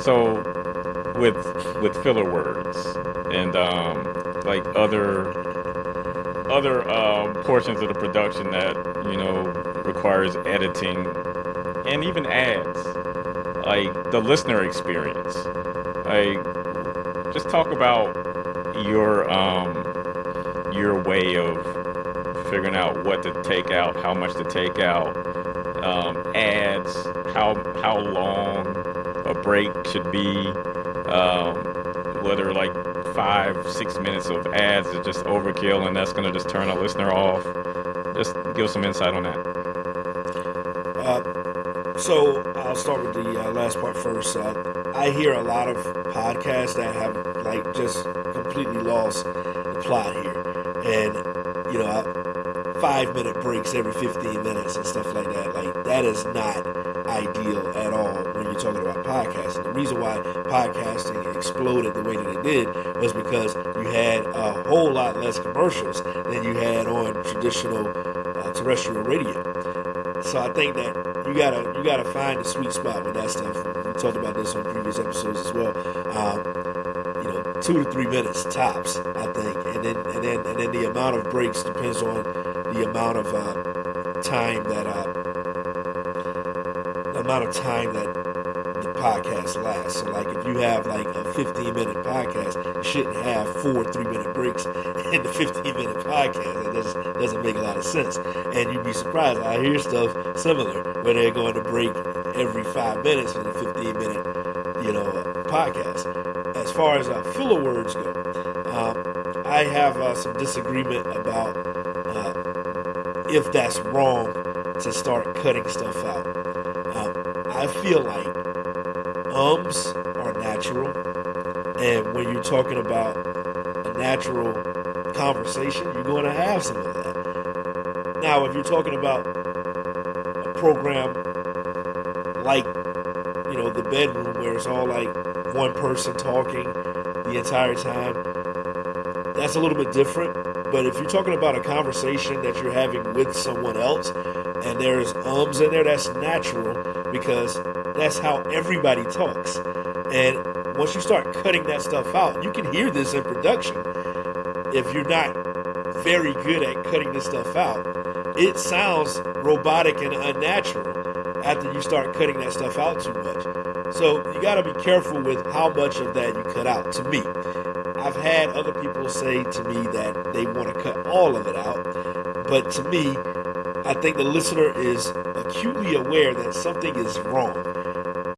So with filler words and like other portions of the production that requires editing and even ads, like the listener experience, like just talk about your way of figuring out what to take out, how much to take out, ads, how long a break should be, whether like 5, 6 minutes of ads is just overkill and that's gonna just turn a listener off. Just give some insight on that. Uh, so I'll start with the last part first. I hear a lot of podcasts that have like just completely lost the plot here, and 5 minute breaks every 15 minutes and stuff like that. Like that is not ideal at all when you're talking about podcasting. The reason why podcasting exploded the way that it did was because you had a whole lot less commercials than you had on traditional terrestrial radio. So I think that you gotta find the sweet spot with that stuff. We talked about this on previous episodes as well. 2 to 3 minutes tops, I think, and then the amount of breaks depends on the amount of time that the podcast lasts. So like if you have like a 15-minute podcast, you shouldn't have 4 3-minute breaks in the 15-minute podcast. It doesn't make a lot of sense. And you'd be surprised. I hear stuff similar where they're going to break every 5 minutes in a 15-minute, podcast. As far as filler words go, I have some disagreement about if that's wrong to start cutting stuff out. I feel like ums are natural, and when you're talking about a natural conversation, you're going to have some of that. Now, if you're talking about a program like the bedroom where it's all like one person talking the entire time, that's a little bit different. But if you're talking about a conversation that you're having with someone else and there's ums in there, that's natural because that's how everybody talks. And once you start cutting that stuff out, you can hear this in production. If you're not very good at cutting this stuff out, it sounds robotic and unnatural after you start cutting that stuff out too much. So you got to be careful with how much of that you cut out, to me. I've had other people say to me that they want to cut all of it out, but to me, I think the listener is acutely aware that something is wrong.